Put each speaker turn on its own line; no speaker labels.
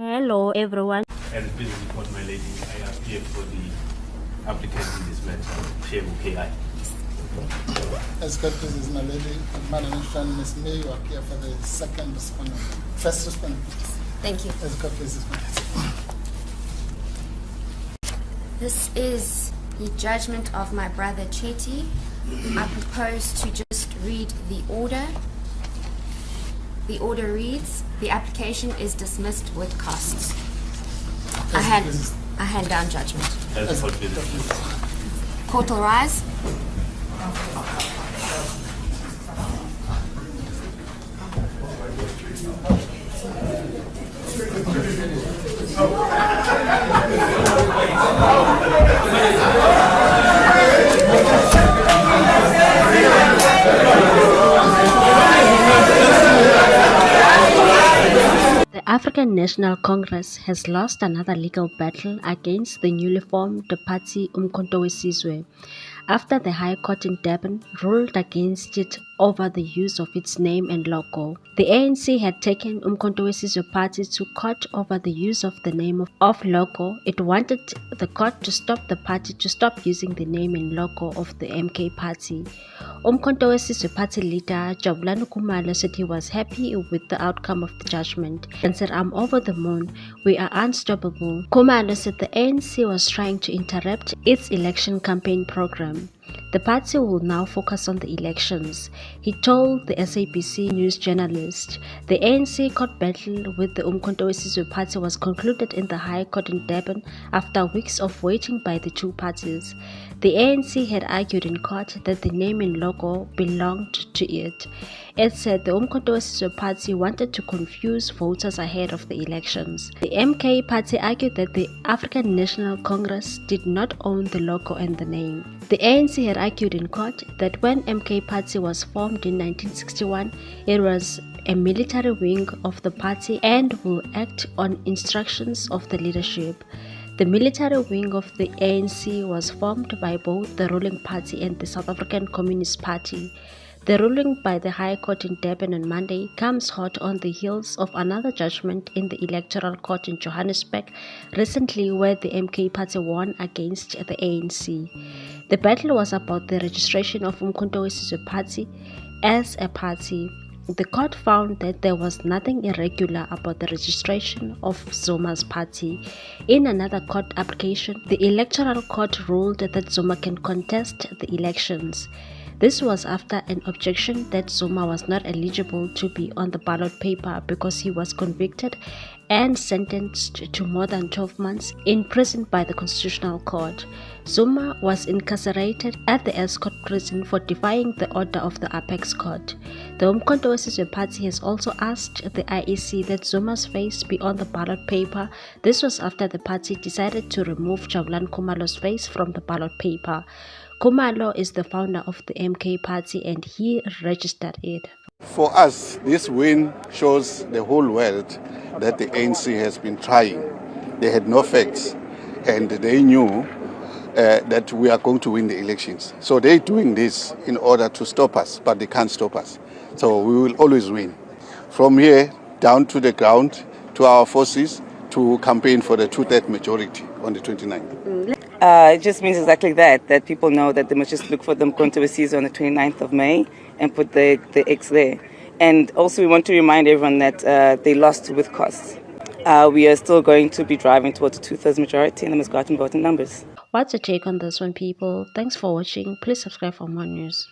Hello, everyone.
And please report my lady. I appear for the applicant in this matter, Shame KI.
As God pleases my lady, Madam and Miss May, you appear for the second respondent. First respondent.
Thank you.
As God pleases my lady.
This is the judgment of my brother Chetty. I propose to just read the order. The order reads, the application is dismissed with costs. I hand down judgment.
As God pleases.
Court will rise.
The African National Congress has lost another legal battle against the newly formed party Umkhonto weSizwe after the High Court in Durban ruled against it over the use of its name and logo. The ANC had taken Umkhonto weSizwe party to court over the use of the name of logo. It wanted the court to stop the party to stop using the name and logo of the MK party. Umkhonto weSizwe party leader Jabulani Khumalo said he was happy with the outcome of the judgment and said, "I'm over the moon. We are unstoppable." Khumalo said the ANC was trying to interrupt its election campaign program. The party will now focus on the elections, he told the SABC news journalist. The ANC court battle with the Umkhonto weSizwe party was concluded in the High Court in Durban after weeks of waiting by the two parties. The ANC had argued in court that the name and logo belonged to it. It said the Umkhonto weSizwe party wanted to confuse voters ahead of the elections. The MK party argued that the African National Congress did not own the logo and the name. The ANC had argued in court that when MK party was formed in 1961, it was a military wing of the party and will act on instructions of the leadership. The military wing of the ANC was formed by both the ruling party and the South African Communist Party. The ruling by the High Court in Durban on Monday comes hot on the heels of another judgment in the Electoral Court in Johannesburg recently where the MK party won against the ANC. The battle was about the registration of Umkhonto weSizwe party as a party. The court found that there was nothing irregular about the registration of Zuma's party. In another court application, the Electoral Court ruled that Zuma can contest the elections. This was after an objection that Zuma was not eligible to be on the ballot paper because he was convicted and sentenced to more than 12 months in prison by the Constitutional Court. Zuma was incarcerated at the Escort prison for defying the order of the Apex Court. The Umkhonto weSizwe party has also asked the IEC that Zuma's face be on the ballot paper. This was after the party decided to remove Jabulani Khumalo's face from the ballot paper. Khumalo is the founder of the MK party and he registered it.
For us, this win shows the whole world that the ANC has been trying. They had no facts and they knew that we are going to win the elections. So they're doing this in order to stop us, but they can't stop us. So we will always win. From here down to the ground, to our forces, to campaign for the two-thirds majority on the 29th.
It just means exactly that people know that they must just look for the Umkhonto weSizwe on the 29th of May and put the X there. And also we want to remind everyone that they lost with costs. We are still going to be driving towards a two-thirds majority and the most voting numbers.
What's your take on this one, people? Thanks for watching. Please subscribe for more news.